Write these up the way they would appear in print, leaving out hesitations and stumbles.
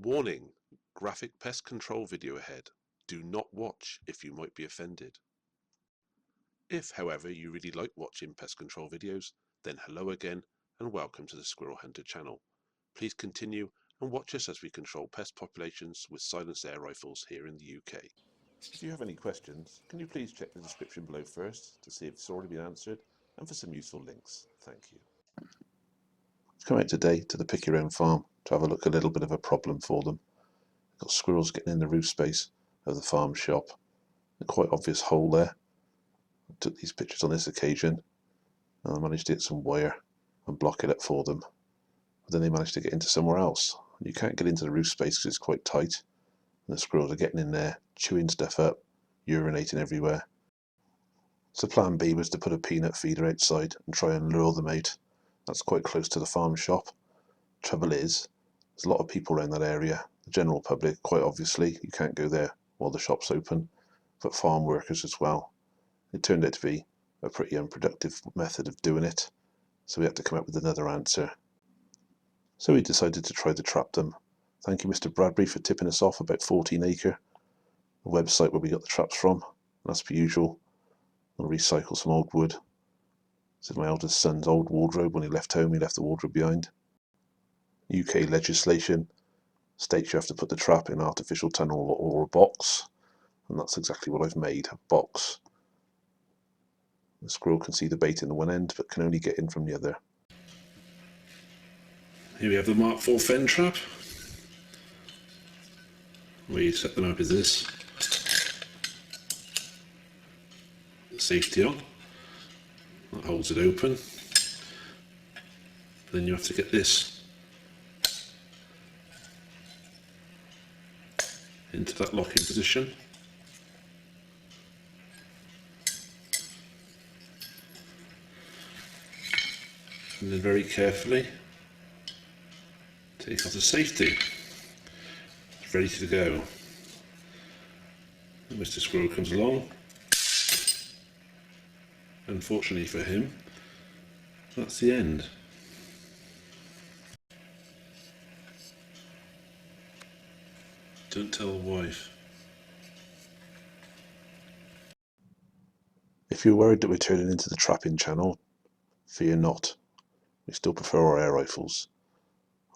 Warning: graphic pest control video ahead. Do not watch if you might be offended. If, however, you really like watching pest control videos, then hello again and welcome to the Squirrel Hunter channel. Please continue and watch us as we control pest populations with silenced air rifles here in the UK. If you have any questions, can you please check the description below first to see if it's already been answered and for some useful links. Thank you. I've come out today to the Pick Your Own farm to have a look at a little bit of a problem for them. Got squirrels getting in the roof space of the farm shop. A quite obvious hole there. I took these pictures on this occasion and I managed to get some wire and block it up for them. But then they managed to get into somewhere else. You can't get into the roof space because it's quite tight. And the squirrels are getting in there, chewing stuff up, urinating everywhere. So plan B was to put a peanut feeder outside and try and lure them out. That's quite close to the farm shop. Trouble is, there's a lot of people around that area. The general public, quite obviously, you can't go there while the shop's open, but farm workers as well. It turned out to be a pretty unproductive method of doing it, so we had to come up with another answer. So we decided to try to trap them. Thank you, Mr. Bradbury, for tipping us off about 14 Acre, the website where we got the traps from. And as per usual, I'll recycle some old wood. This is my eldest son's old wardrobe. When he left home, he left the wardrobe behind. UK legislation states you have to put the trap in an artificial tunnel or a box, and that's exactly what I've made, a box. The squirrel can see the bait in the one end but can only get in from the other. Here we have the Mark IV fen trap. The way you set them up is this. The safety on, that holds it open. Then you have to get this into that locking position. And then very carefully take off the safety. It's ready to go. And Mr. Squirrel comes along. Unfortunately for him, that's the end. Don't tell the wife. If you're worried that we're turning into the trapping channel, fear not. We still prefer our air rifles.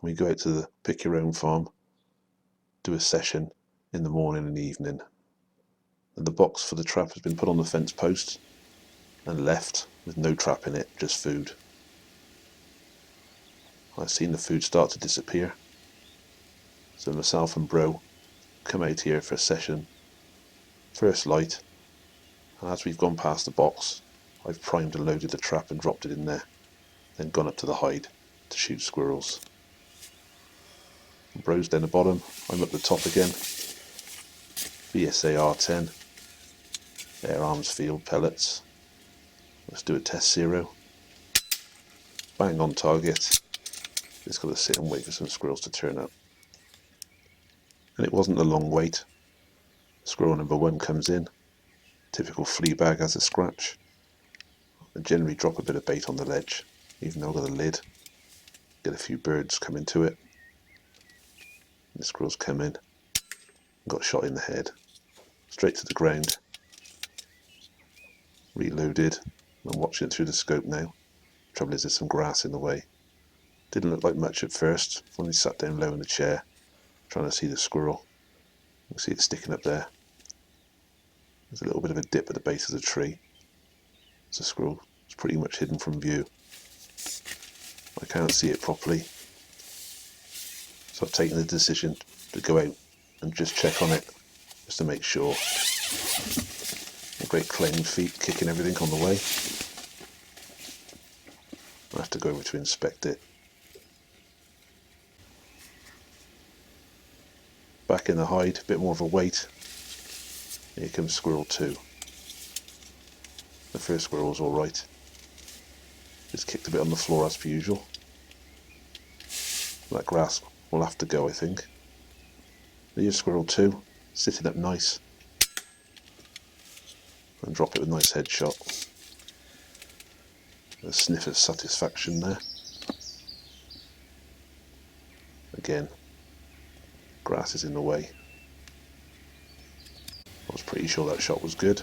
We go out to the Pick Your Own farm, do a session in the morning and the evening. And the box for the trap has been put on the fence post and left with no trap in it, just food. I've seen the food start to disappear. So myself and Bro come out here for a session, first light, and as we've gone past the box, I've primed and loaded the trap and dropped it in there, then gone up to the hide to shoot squirrels. Bro's down the bottom, I'm up the top again. BSA R10, Air Arms Field pellets. Let's do a test 0. Bang on target. Just got to sit and wait for some squirrels to turn up. And it wasn't a long wait. Squirrel number 1 comes in. Typical flea bag has a scratch. I generally drop a bit of bait on the ledge, even though I've got a lid. Get a few birds come into it. And the squirrels come in. Got shot in the head. Straight to the ground. Reloaded. I'm watching it through the scope now. Trouble is there's some grass in the way. Didn't look like much at first. When he sat down low in the chair, trying to see the squirrel. You can see it sticking up there. There's a little bit of a dip at the base of the tree. So the squirrel is pretty much hidden from view. I can't see it properly. So I've taken the decision to go out and just check on it, just to make sure. A great clanged feet kicking everything on the way. I have to go over to inspect it. Back in the hide, a bit more of a wait. Here comes squirrel 2. The first squirrel was alright. Just kicked a bit on the floor as per usual. That grass will have to go, I think. Here's squirrel 2, sitting up nice. And drop it with a nice headshot. A sniff of satisfaction there. Again, Grass is in the way. I was pretty sure that shot was good.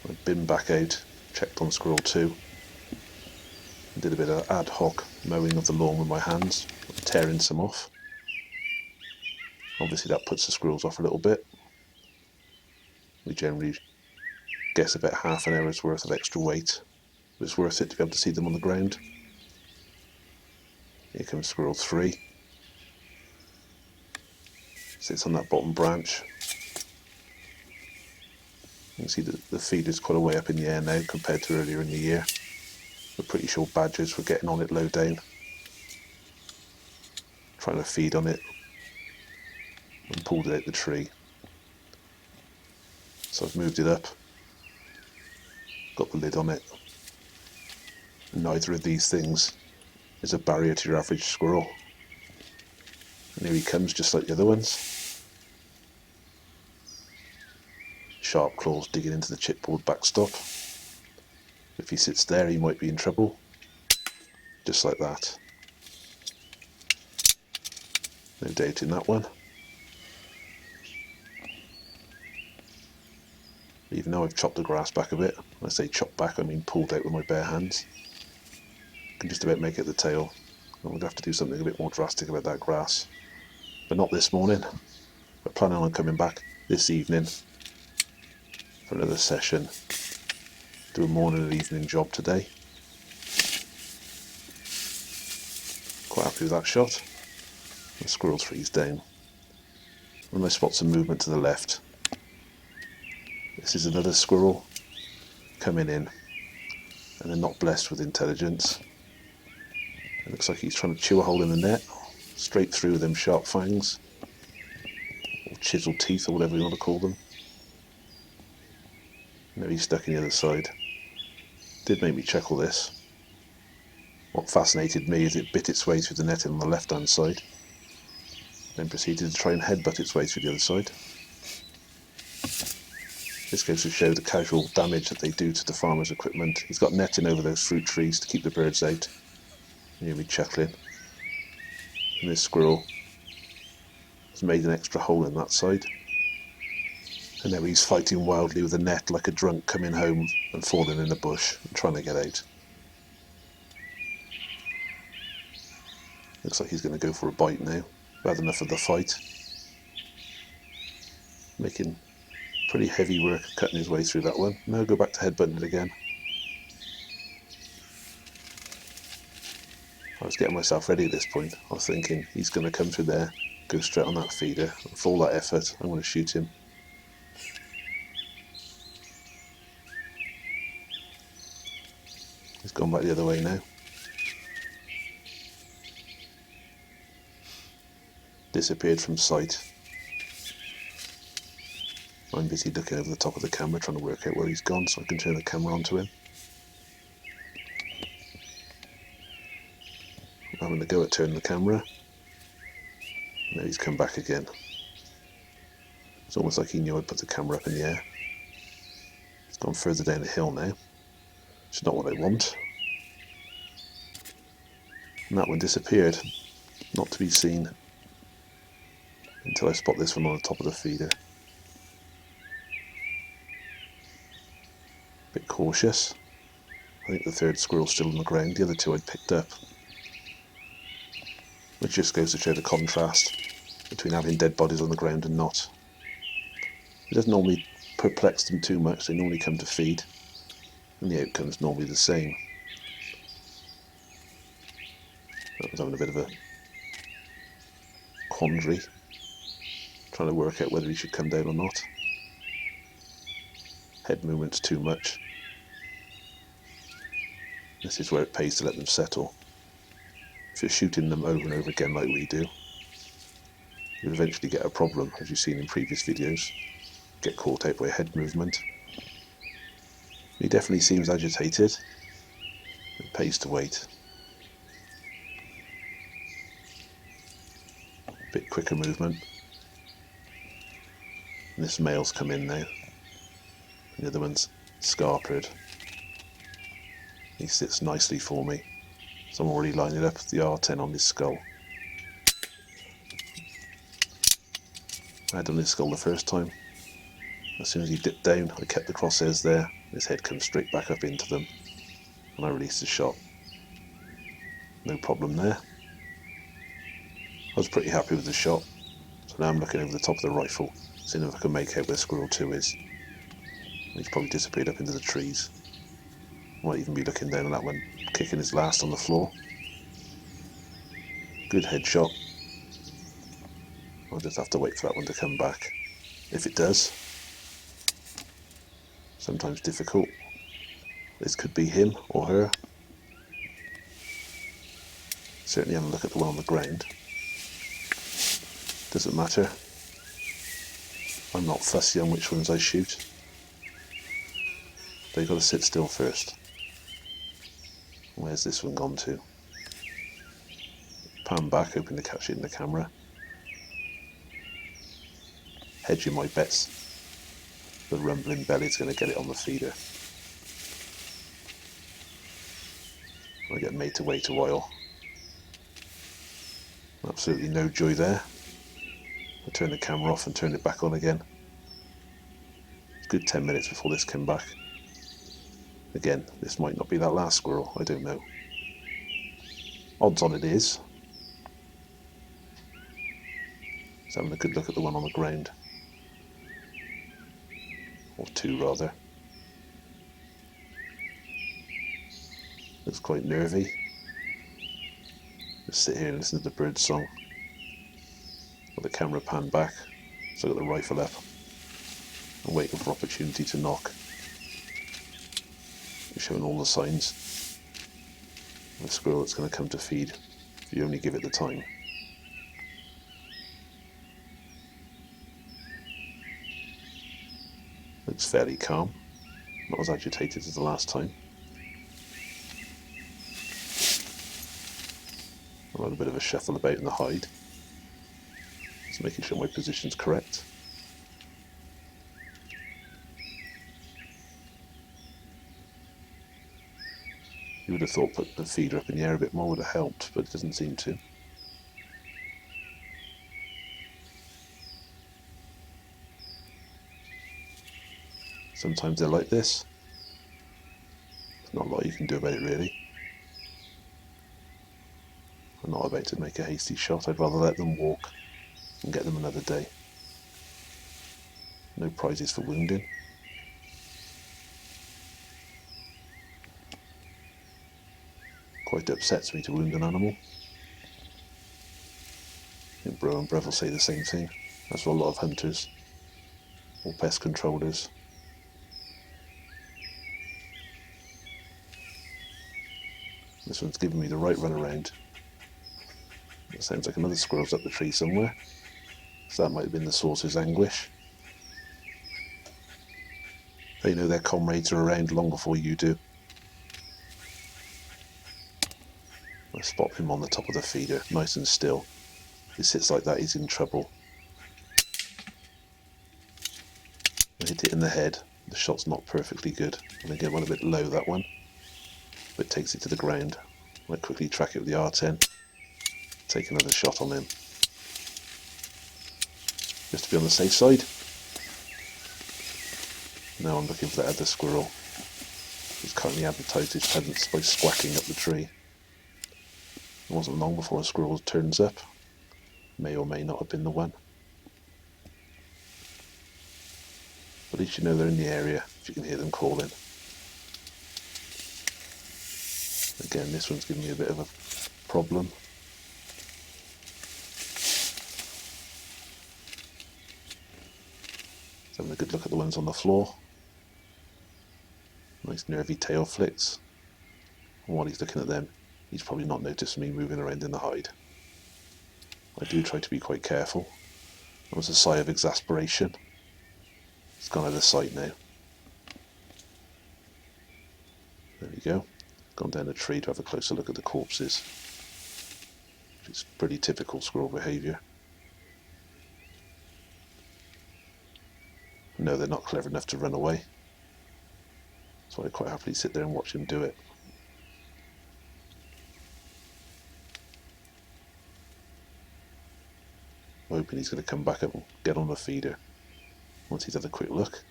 I binned back out, checked on Squirrel 2, and did a bit of ad hoc mowing of the lawn with my hands, tearing some off. Obviously that puts the squirrels off a little bit. We generally guess about half an hour's worth of extra weight. It's worth it to be able to see them on the ground. Here comes Squirrel 3. Sits on that bottom branch. You can see that the feeder's quite a way up in the air now compared to earlier in the year. We're pretty sure badgers were getting on it low down, trying to feed on it, and pulled it out the tree. So I've moved it up, got the lid on it. Neither of these things is a barrier to your average squirrel. And here he comes, just like the other ones. Sharp claws digging into the chipboard backstop. If he sits there, he might be in trouble. Just like that. No doubt in that one. Even though I've chopped the grass back a bit, when I say chopped back, I mean pulled out with my bare hands. I can just about make it the tail. I'm going to have to do something a bit more drastic about that grass. But not this morning. We're planning on coming back this evening for another session. Do a morning and evening job today. Quite happy with that shot. The Squirrel 3's down. When I spot some movement to the left, this is another squirrel coming in, and they're not blessed with intelligence. It looks like he's trying to chew a hole in the net, straight through them sharp fangs, or chisel teeth, or whatever you want to call them. Now he's stuck in the other side. Did make me check all this. What fascinated me is it bit its way through the netting on the left hand side, then proceeded to try and headbutt its way through the other side. This goes to show the casual damage that they do to the farmer's equipment. He's got netting over those fruit trees to keep the birds out. You hear me chuckling. And this squirrel has made an extra hole in that side. And now he's fighting wildly with a net like a drunk coming home and falling in a bush and trying to get out. Looks like he's going to go for a bite now. Had enough of the fight. Making pretty heavy work cutting his way through that one. Now go back to headbutting it again. I was getting myself ready at this point. I was thinking he's going to come through there, go straight on that feeder, and for all that effort I'm going to shoot him. He's gone back the other way now. Disappeared from sight. I'm busy looking over the top of the camera trying to work out where he's gone so I can turn the camera onto him. I'm having a go at turning the camera. Now he's come back again. It's almost like he knew I'd put the camera up in the air. It's gone further down the hill now, which is not what I want. And that one disappeared, not to be seen until I spot this one on the top of the feeder. Bit cautious. I think the third squirrel's still on the ground, the other two I'd picked up. Which just goes to show the contrast between having dead bodies on the ground and not. It doesn't normally perplex them too much, they normally come to feed, and the outcome's normally the same. I was having a bit of a quandary, trying to work out whether he should come down or not. Head movement's too much. This is where it pays to let them settle. If you're shooting them over and over again like we do, you'll eventually get a problem, as you've seen in previous videos. Get caught out by a head movement. He definitely seems agitated. It pays to wait. Bit quicker movement. And this male's come in now. The other one's scarpered. He sits nicely for me. So I'm already lining up the R10 on his skull. I had on his skull the first time. As soon as he dipped down, I kept the crosshairs there. His head comes straight back up into them, and I released the shot. No problem there. I was pretty happy with the shot, so now I'm looking over the top of the rifle, seeing if I can make out where Squirrel 2 is. He's probably disappeared up into the trees. Might even be looking down on that one, kicking his last on the floor. Good headshot. I'll just have to wait for that one to come back. If it does, sometimes difficult. This could be him or her. Certainly have a look at the one on the ground. Doesn't matter. I'm not fussy on which ones I shoot. They've got to sit still first. Where's this one gone to? Pan back, hoping to catch it in the camera. Hedging my bets. The rumbling belly's going to get it on the feeder. I get made to wait a while. Absolutely no joy there. I turn the camera off and turn it back on again. It's a good 10 minutes before this came back. Again, this might not be that last squirrel, I don't know. Odds on it is. Just having a good look at the one on the ground. Or two rather. Looks quite nervy. Just sit here and listen to the bird's song. Got the camera panned back, so I got the rifle up. I'm waiting for opportunity to knock. It's showing all the signs. The squirrel that's going to come to feed if you only give it the time. Looks fairly calm, not as agitated as the last time. I've had a bit of a shuffle about in the hide, just making sure my position's correct. You would have thought put the feeder up in the air a bit more would have helped, but it doesn't seem to. Sometimes they're like this. There's not a lot you can do about it really. I'm not about to make a hasty shot. I'd rather let them walk and get them another day. No prizes for wounding. Quite upsets me to wound an animal. I think Bro and Brev will say the same thing. That's what a lot of hunters or pest controllers. This one's giving me the right run around. It sounds like another squirrel's up the tree somewhere. So that might have been the source's anguish. They know their comrades are around long before you do. I spot him on the top of the feeder, nice and still. If he sits like that, he's in trouble. I hit it in the head. The shot's not perfectly good. I think it went a bit low, that one. But it takes it to the ground. I quickly track it with the R10. Take another shot on him. Just to be on the safe side. Now I'm looking for that other squirrel. He's currently advertised his presence by squawking up the tree. It wasn't long before a squirrel turns up. May or may not have been the one. But at least you know they're in the area if you can hear them calling. Again, this one's giving me a bit of a problem. Just having a good look at the ones on the floor. Nice nervy tail flicks. And while he's looking at them, he's probably not noticed me moving around in the hide. I do try to be quite careful. That was a sigh of exasperation. It's gone out of sight now. There we go. Gone down the tree to have a closer look at the corpses. Which is pretty typical squirrel behaviour. No, they're not clever enough to run away. So I quite happily sit there and watch him do it. I'm hoping he's going to come back up and get on the feeder once he's had a quick look.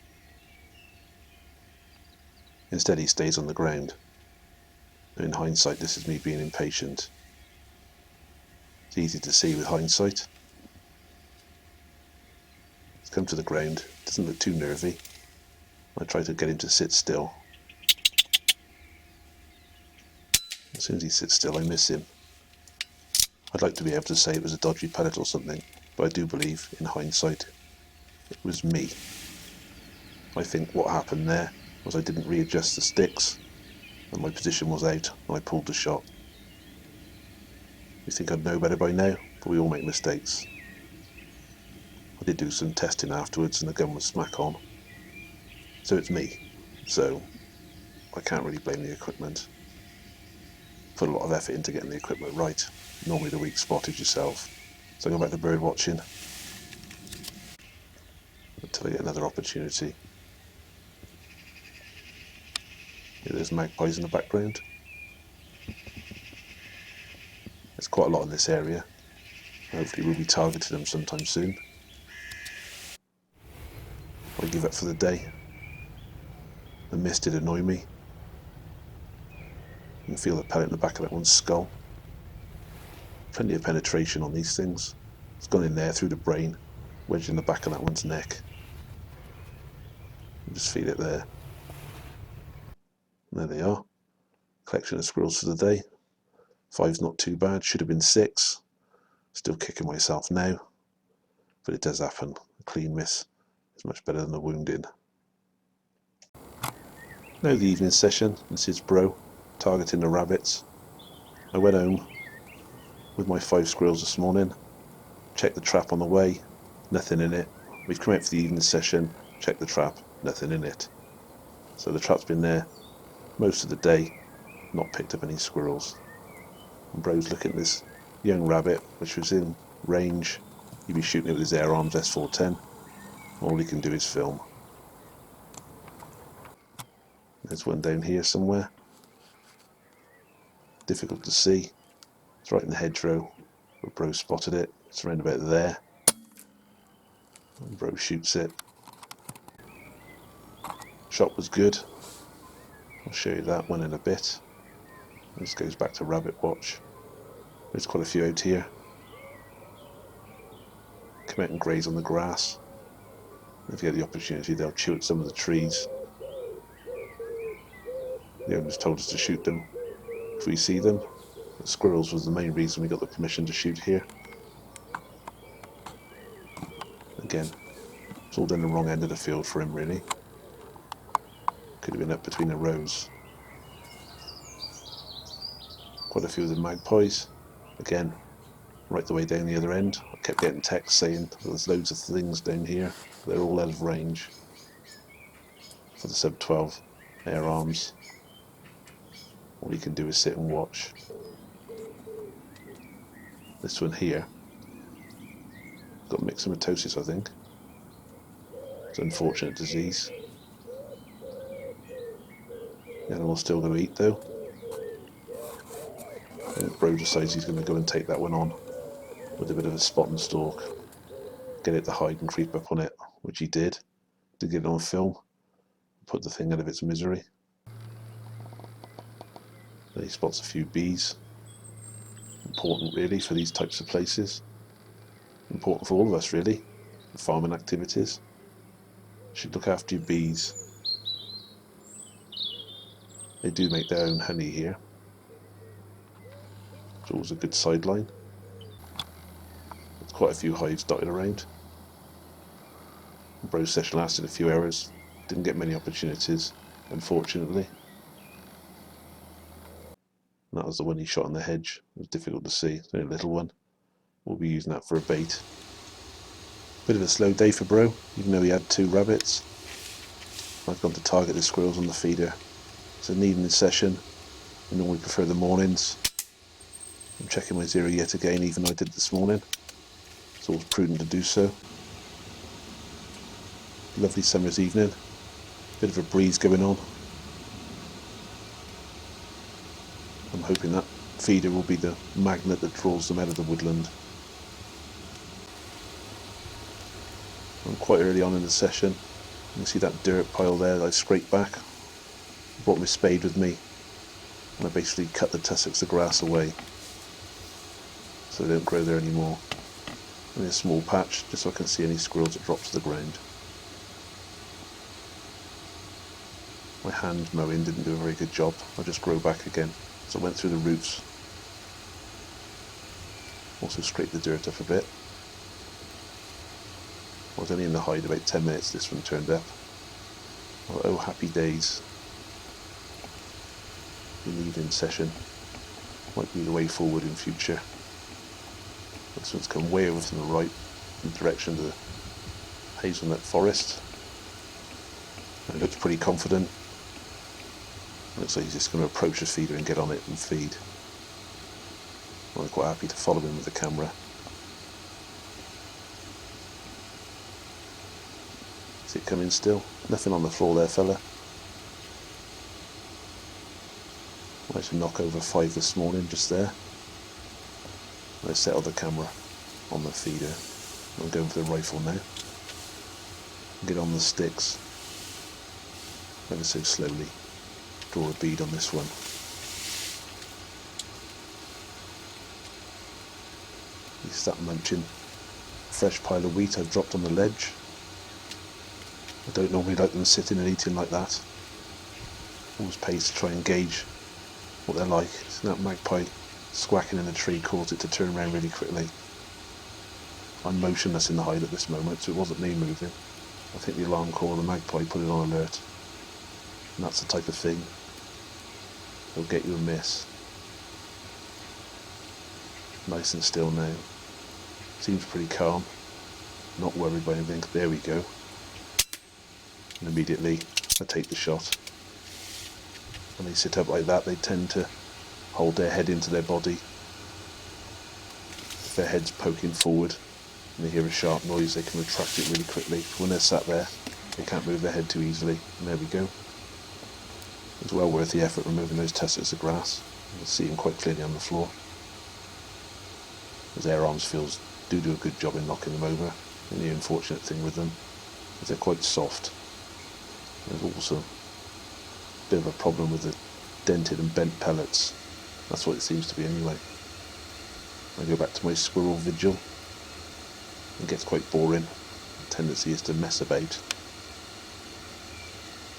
Instead he stays on the ground. In hindsight, this is me being impatient. It's easy to see with hindsight. He's come to the ground, doesn't look too nervy. I try to get him to sit still. As soon as he sits still, I miss him. I'd like to be able to say it was a dodgy pellet or something, but I do believe, in hindsight, it was me. I think what happened there was I didn't readjust the sticks, and my position was out, and I pulled the shot. You think I'd know better by now, but we all make mistakes. I did do some testing afterwards, and the gun was smack on. So it's me. So I can't really blame the equipment. Put a lot of effort into getting the equipment right. Normally the weak spot is yourself. So I go back to bird watching until I get another opportunity. Yeah, there's magpies in the background. There's quite a lot in this area. Hopefully we'll be targeting them sometime soon. I give up for the day. The mist did annoy me. You can feel the pellet in the back of that one's skull. Plenty of penetration on these things. It's gone in there through the brain, wedged in the back of that one's neck. You just feel it there. And there they are. Collection of squirrels for the day. 5's not too bad, should have been 6. Still kicking myself now. But it does happen. A clean miss is much better than a wound in. Now the evening session. This is Bro, targeting the rabbits. I went home with my 5 squirrels this morning. Checked the trap on the way. Nothing in it. We've come out for the evening session. Checked the trap. Nothing in it. So the trap's been there most of the day. Not picked up any squirrels. And Bro's looking at this young rabbit, which was in range. He'd be shooting it with his air arms S410. All he can do is film. There's one down here somewhere. Difficult to see. It's right in the hedgerow. But Bro spotted it. It's around about there. And Bro shoots it. Shot was good. I'll show you that one in a bit. This goes back to rabbit watch. There's quite a few out here. Come out and graze on the grass. If you get the opportunity, they'll chew at some of the trees. The owners told us to shoot them if we see them. The squirrels was the main reason we got the permission to shoot here. Again, it's all down the wrong end of the field for him, really. Could have been up between the rows. Quite a few of the magpies. Again, right the way down the other end. I kept getting texts saying there's loads of things down here. They're all out of range for the sub 12 air arms. All you can do is sit and watch. This one here got myxomatosis, I think. It's an unfortunate disease. The animal's still going to eat though. And Bro decides he's going to go and take that one on with a bit of a spot and stalk. Get it to hide and creep up on it, which he did. Did get it on film. Put the thing out of its misery. Then he spots a few bees. Important really for these types of places. Important for all of us really. Farming activities. Should look after your bees. They do make their own honey here. It's always a good sideline. There's quite a few hives dotted around. Bro's session lasted a few hours. Didn't get many opportunities, unfortunately. And that was the one he shot in the hedge. It was difficult to see. It's only a little one. We'll be using that for a bait. Bit of a slow day for Bro, even though he had 2 rabbits. I've gone to target the squirrels on the feeder. It's an evening session. I normally prefer the mornings. I'm checking my 0 yet again, even though I did this morning. It's always prudent to do so. Lovely summer's evening. Bit of a breeze going on. I'm hoping that feeder will be the magnet that draws them out of the woodland. And quite early on in the session, you can see that dirt pile there that I scraped back. I brought my spade with me and I basically cut the tussocks of grass away so they don't grow there anymore. Only a small patch just so I can see any squirrels that drop to the ground. My hand mowing didn't do a very good job. I just grow back again, so I went through the roots. Also scraped the dirt up a bit. I was only in the hide about 10 minutes this one turned up. Well, oh happy days. The evening session might be the way forward in future. This one's come way over to the right in the direction of the hazelnut forest. It looks pretty confident. Looks like he's just going to approach the feeder and get on it and feed. I'm quite happy to follow him with the camera. Is it coming still? Nothing on the floor there, fella. I managed to knock over 5 this morning just there. I settled the camera on the feeder. I'm going for the rifle now. Get on the sticks. Ever so slowly. Draw a bead on this one. He's start munching. Fresh pile of wheat I've dropped on the ledge. I don't normally like them sitting and eating like that. Always pays to try and gauge what they're like. So that magpie squawking in the tree caused it to turn around really quickly. I'm motionless in the hide at this moment, so it wasn't me moving. I think the alarm call of the magpie put it on alert. And that's the type of thing that'll get you a miss. Nice and still now. Seems pretty calm. Not worried by anything. There we go. And immediately I take the shot. When they sit up like that, they tend to hold their head into their body. If their head's poking forward and they hear a sharp noise, they can retract it really quickly. When they're sat there, they can't move their head too easily. And there we go. It's well worth the effort removing those tussocks of grass. You can see them quite clearly on the floor. Those air arms feels do a good job in knocking them over. And the unfortunate thing with them is they're quite soft. There's also a bit of a problem with the dented and bent pellets. That's what it seems to be anyway. I go back to my squirrel vigil. It gets quite boring. The tendency is to mess about.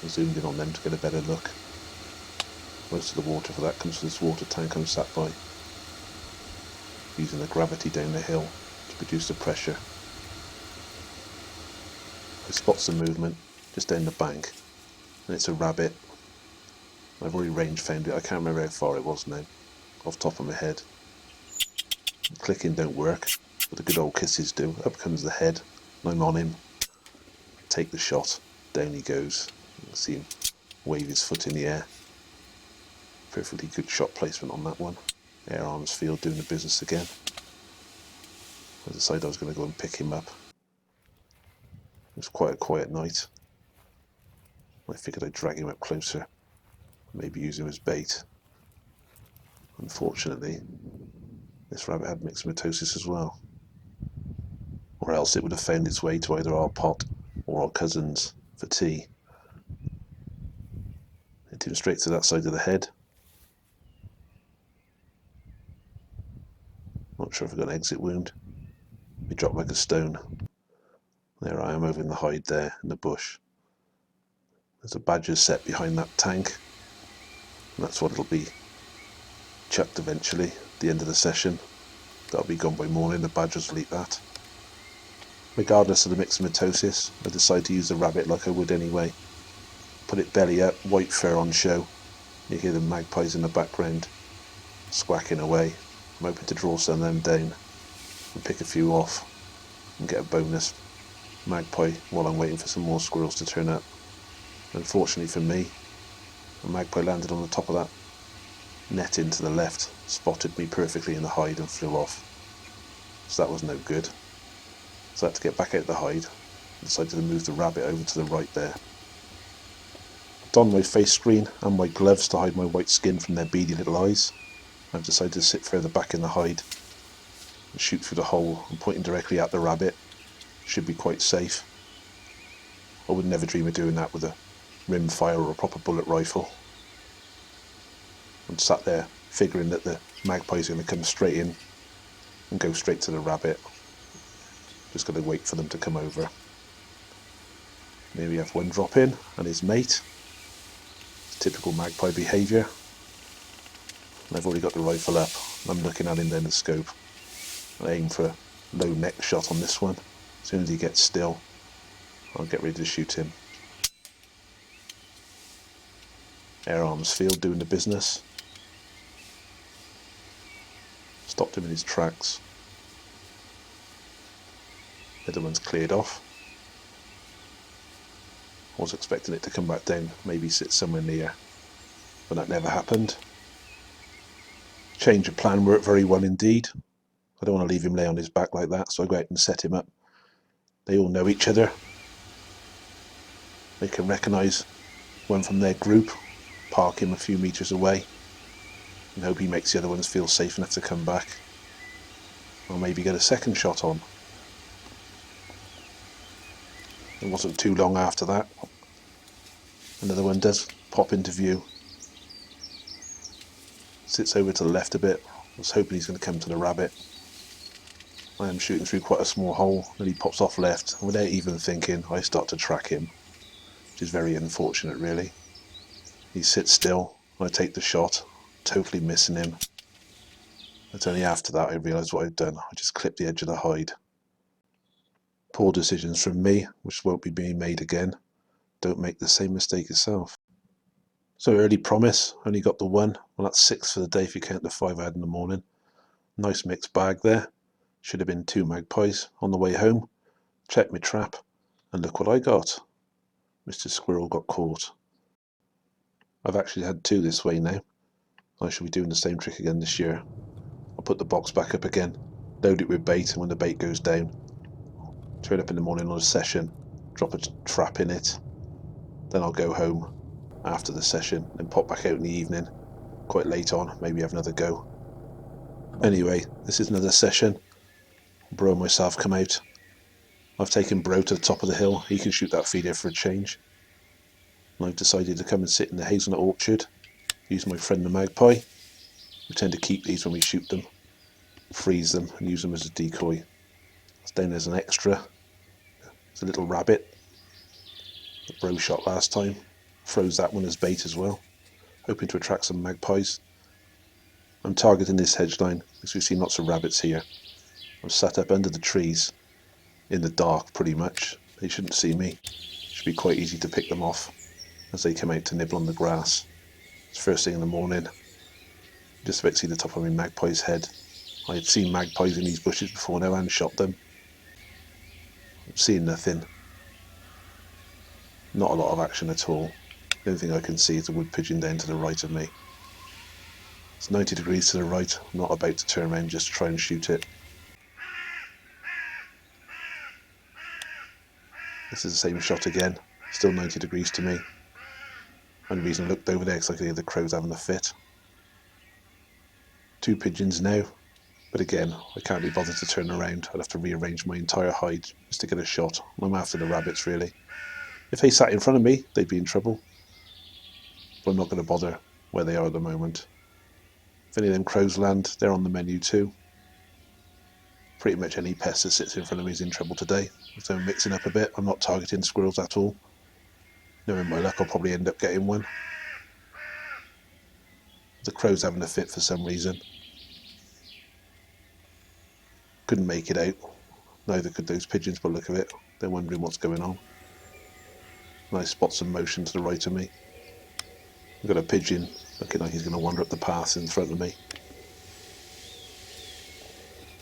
I zoomed in on them to get a better look. Most of the water for that comes from this water tank I'm sat by. Using the gravity down the hill to produce the pressure. I spot some movement just down the bank, and it's a rabbit. I've already range found it. I can't remember how far it was now, off the top of my head. The clicking don't work, but the good old kisses do. Up comes the head, and I'm on him. Take the shot, down he goes. You can see him wave his foot in the air. Perfectly good shot placement on that one. Air arms field doing the business again. I decided I was going to go and pick him up. It was quite a quiet night. I figured I'd drag him up closer, maybe use him as bait. Unfortunately, this rabbit had myxomatosis as well. Or else it would have found its way to either our pot or our cousin's for tea. Hit him straight to that side of the head. Not sure if I've got an exit wound. He dropped like a stone. There I am over in the hide there in the bush. There's a badger set behind that tank. And that's what it'll be chucked eventually at the end of the session. That'll be gone by morning, the badgers will eat that. Regardless of the myxomatosis, I decide to use the rabbit like I would anyway. Put it belly up, white fur on show. You hear the magpies in the background squawking away. I'm hoping to draw some of them down and pick a few off and get a bonus magpie while I'm waiting for some more squirrels to turn up. Unfortunately for me, a magpie landed on the top of that netting to the left, spotted me perfectly in the hide and flew off. So that was no good. So I had to get back out the hide and decided to move the rabbit over to the right there. Don my face screen and my gloves to hide my white skin from their beady little eyes. I've decided to sit further back in the hide and shoot through the hole and pointing directly at the rabbit. Should be quite safe. I would never dream of doing that with a rimfire or a proper bullet rifle. I'm sat there figuring that the magpie's going to come straight in and go straight to the rabbit. Just got to wait for them to come over. There we have one drop in and his mate. It's typical magpie behaviour. I've already got the rifle up. I'm looking at him down the scope. I aim for a low neck shot on this one. As soon as he gets still, I'll get ready to shoot him. Air arms field doing the business. Stopped him in his tracks. The other one's cleared off. I was expecting it to come back down, maybe sit somewhere near, but that never happened. Change of plan worked very well indeed. I don't want to leave him lay on his back like that, so I go out and set him up. They all know each other. They can recognise one from their group, park him a few metres away, and hope he makes the other ones feel safe enough to come back. Or maybe get a second shot on. It wasn't too long after that. Another one does pop into view. Sits over to the left a bit. I was hoping he's going to come to the rabbit. I am shooting through quite a small hole, and he pops off left, and without even thinking, I start to track him, which is very unfortunate really. He sits still, and I take the shot, totally missing him. It's only after that I realised what I'd done. I just clipped the edge of the hide. Poor decisions from me, which won't be being made again. Don't make the same mistake yourself. So early promise, only got the one. Well, that's 6 for the day if you count the 5 I had in the morning. Nice mixed bag there. Should have been 2 magpies. On the way home, checked my trap, and look what I got. Mr. Squirrel got caught. I've actually had 2 this way now. I shall be doing the same trick again this year. I'll put the box back up again, load it with bait, and when the bait goes down, turn up in the morning on a session, drop a trap in it, then I'll go home after the session and pop back out in the evening, quite late on, maybe have another go. Anyway, this is another session. Bro and myself come out. I've taken Bro to the top of the hill. He can shoot that feeder for a change. And I've decided to come and sit in the hazelnut orchard, use my friend the magpie. We tend to keep these when we shoot them, freeze them and use them as a decoy. It's down as an extra. It's a little rabbit that Bro shot last time. Froze that one as bait as well, hoping to attract some magpies. I'm targeting this hedge line because we've seen lots of rabbits here. I'm sat up under the trees in the dark pretty much. They shouldn't see me. It should be quite easy to pick them off as they come out to nibble on the grass. It's first thing in the morning. Just about to see the top of my magpie's head. I had seen magpies in these bushes before now and shot them. I'm seeing nothing. Not a lot of action at all. The only thing I can see is a wood pigeon down to the right of me. It's 90 degrees to the right. I'm not about to turn around just to try and shoot it. This is the same shot again. Still 90 degrees to me. Only reason I looked over there is I could hear the crows having a fit. 2 pigeons now. But again, I can't be bothered to turn around. I'd have to rearrange my entire hide just to get a shot. I'm after the rabbits really. If they sat in front of me, they'd be in trouble. But I'm not going to bother where they are at the moment. If any of them crows land, they're on the menu too. Pretty much any pest that sits in front of me is in trouble today. So I'm mixing up a bit. I'm not targeting squirrels at all. Knowing my luck, I'll probably end up getting one. The crow's having a fit for some reason. Couldn't make it out. Neither could those pigeons by the look of it. They're wondering what's going on. And I spot some motion to the right of me. I've got a pigeon looking like he's going to wander up the path in front of me.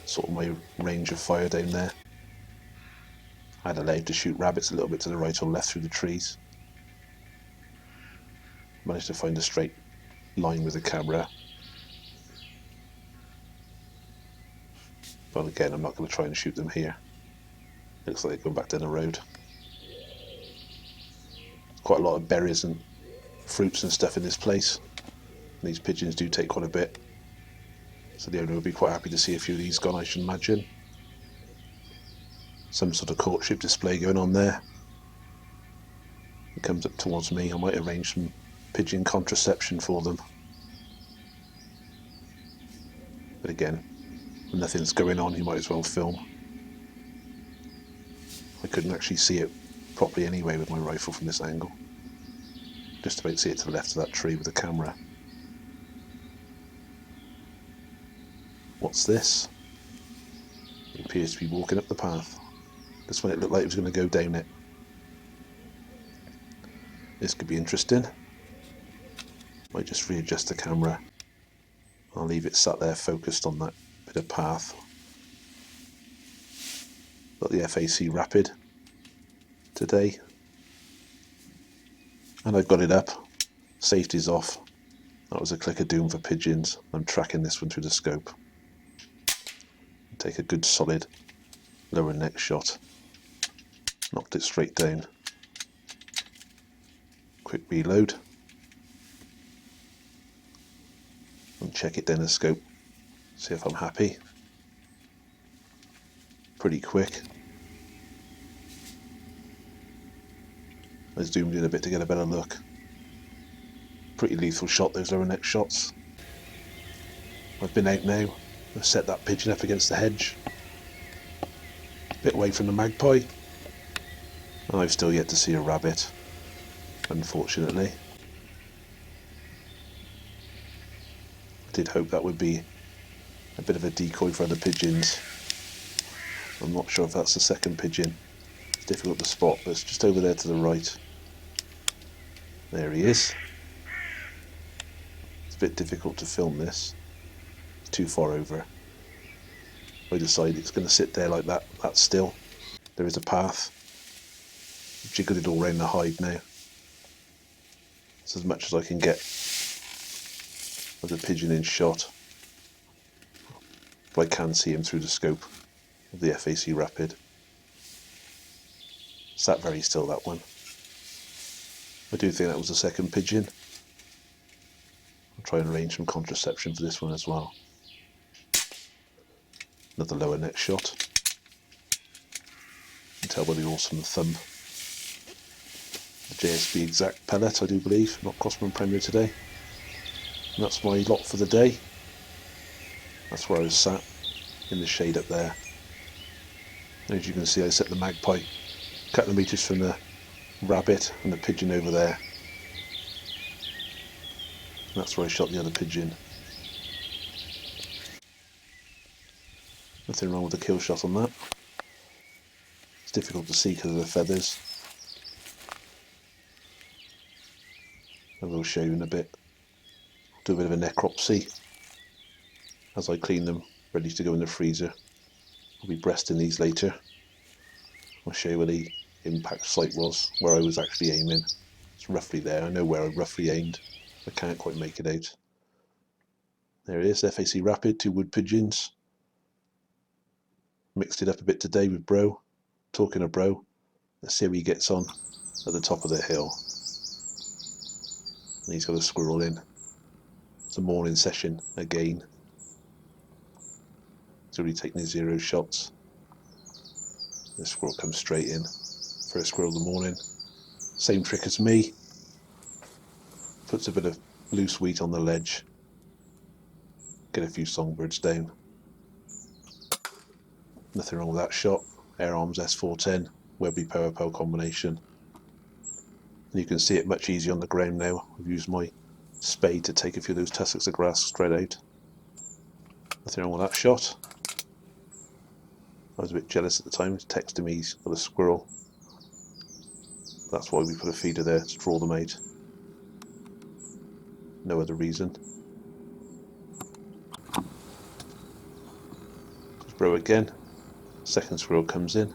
Sort of my range of fire down there. I had allowed to shoot rabbits a little bit to the right or left through the trees. Managed to find a straight line with the camera. But again, I'm not going to try and shoot them here. Looks like they're going back down the road. Quite a lot of berries and fruits and stuff in this place. And these pigeons do take quite a bit. So the owner would be quite happy to see a few of these gone, I should imagine. Some sort of courtship display going on there. it comes up towards me, I might arrange some pigeon contraception for them. But again, when nothing's going on, you might as well film. I couldn't actually see it properly anyway with my rifle from this angle. Just about see it to the left of that tree with the camera. What's this? It appears to be walking up the path. This one it looked like it was going to go down it. This could be interesting. Might just readjust the camera. I'll leave it sat there focused on that bit of path. Got the FAC Rapid today. And I've got it up. Safety's off. That was a click of doom for pigeons. I'm tracking this one through the scope. Take a good solid lower neck shot. Knocked it straight down. Quick reload. And check it down the scope. See if I'm happy. Pretty quick. I zoomed in a bit to get a better look. Pretty lethal shot, those lower neck shots. I've been out now. I've set that pigeon up against the hedge. A bit away from the magpie. And I've still yet to see a rabbit, unfortunately. I did hope that would be a bit of a decoy for other pigeons. I'm not sure if that's the second pigeon. It's difficult to spot, but it's just over there to the right. There he is. It's a bit difficult to film this. It's too far over. I decide it's going to sit there like that still. There is a path. I've jiggled it all round the hide now. It's as much as I can get of the pigeon in shot. But I can see him through the scope of the FAC Rapid. Sat very still, that one. I do think that was the second pigeon. I'll try and arrange some contraception for this one as well. Another lower neck shot. You can tell by the awesome thumb. The JSB Exact pellet, I do believe, not Crossman Premier today. And that's my lot for the day. That's where I was sat, in the shade up there. And as you can see, I set the magpie a couple of metres from the rabbit and the pigeon over there. And that's where I shot the other pigeon. Nothing wrong with the kill shot on that. It's difficult to see because of the feathers. I will show you in a bit. Do a bit of a necropsy as I clean them, ready to go in the freezer. I'll be breasting these later. I'll show you where the impact site was, where I was actually aiming. It's roughly there. I know where I roughly aimed. I can't quite make it out. There it is, FAC Rapid, 2 wood pigeons. Mixed it up a bit today with Bro. Talking of Bro, let's see how he gets on at the top of the hill. And he's got a squirrel in. It's a morning session again. He's already taken his 0 shots. The squirrel comes straight in. First squirrel of the morning. Same trick as me. Puts a bit of loose wheat on the ledge. Get a few songbirds down. Nothing wrong with that shot. Air Arms S410, Webley Power Pole combination. And you can see it much easier on the ground now. I've used my spade to take a few of those tussocks of grass straight out. Nothing wrong with that shot. I was a bit jealous at the time. He was texting me, he's got a squirrel. That's why we put a feeder there, to draw them out. No other reason. There's Bro again. Second squirrel comes in.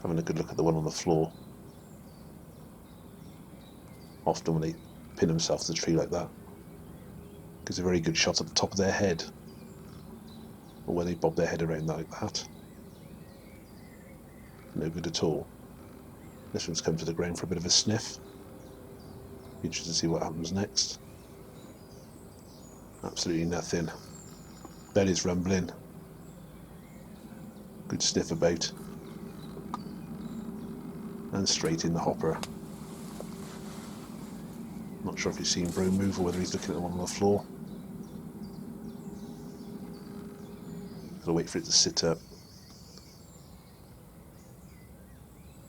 Having a good look at the one on the floor. Often when they pin themselves to the tree like that, gives a very good shot at the top of their head. Or when they bob their head around like that. No good at all. This one's come to the ground for a bit of a sniff. Be interested to see what happens next. Absolutely nothing. Belly's rumbling. Good sniff about. and straight in the hopper. Not sure if you've seen Bro move or whether he's looking at the one on the floor. Gotta wait for it to sit up.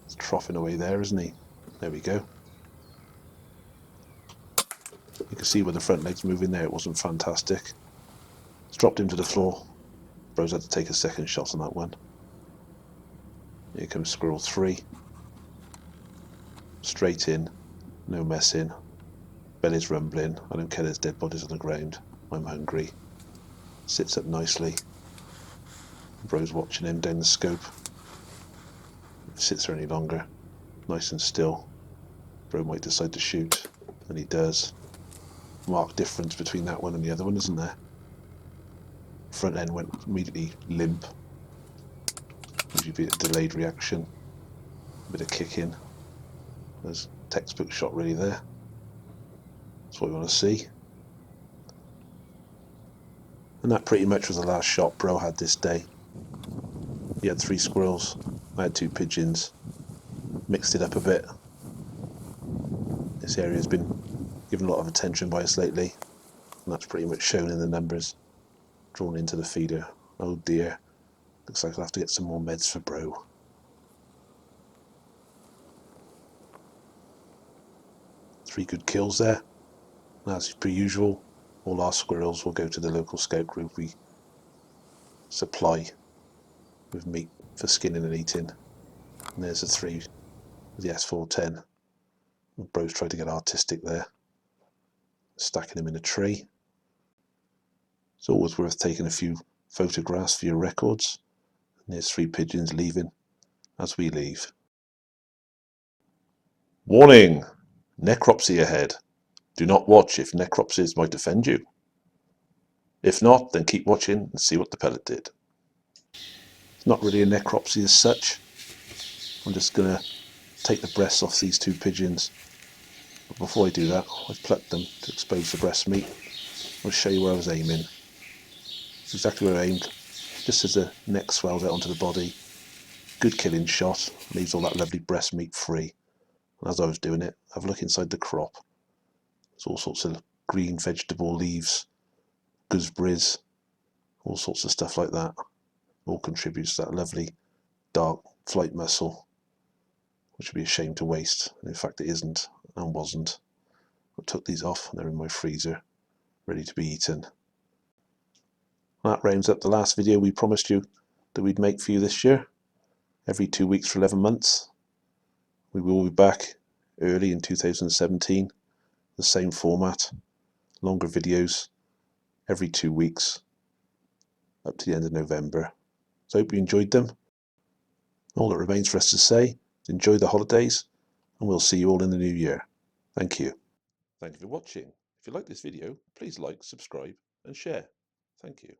He's troughing away there, isn't he? There we go. You can see where the front leg's moving there. It wasn't fantastic. It's dropped him to the floor. Bro's had to take a second shot on that one. Here comes Squirrel 3. Straight in, no messing. Belly's rumbling. I don't care, there's dead bodies on the ground. I'm hungry. Sits up nicely. Bro's watching him down the scope. If he sits there any longer, nice and still, Bro might decide to shoot, and he does. Marked difference between that one and the other one, isn't there? Front end went immediately limp. Usually be a delayed reaction. A bit of kicking. There's textbook shot really there. That's what we want to see. And that pretty much was the last shot Bro had this day. He had 3 squirrels, I had 2 pigeons. Mixed it up a bit. This area has been given a lot of attention by us lately, and that's pretty much shown in the numbers drawn into the feeder. Oh dear, looks like I'll have to get some more meds for Bro. Three good kills there. As per usual, all our squirrels will go to the local scout group we supply with meat for skinning and eating. And there's the 3 with the S410. Bro's tried to get artistic there, stacking them in a tree. It's always worth taking a few photographs for your records. And there's 3 pigeons leaving as we leave. Warning! Necropsy ahead. Do not watch if necropsies might offend you. If not, then keep watching and see what the pellet did. It's not really a necropsy as such. I'm just going to take the breasts off these 2 pigeons. But before I do that, I've plucked them to expose the breast meat. I'll show you where I was aiming. It's exactly where I aimed, just as the neck swells out onto the body. Good killing shot, leaves all that lovely breast meat free. And as I was doing it, have a look inside the crop. There's all sorts of green vegetable leaves, gooseberries, all sorts of stuff like that. All contributes to that lovely dark flight muscle, which would be a shame to waste. In fact, it isn't and wasn't. I took these off and they're in my freezer, ready to be eaten. That rounds up the last video we promised you that we'd make for you this year, every 2 weeks for 11 months. We will be back early in 2017, the same format, longer videos, every 2 weeks, up to the end of November. So I hope you enjoyed them. All that remains for us to say is enjoy the holidays, and we'll see you all in the new year. Thank you. Thank you for watching. If you like this video, please like, subscribe and share. Thank you.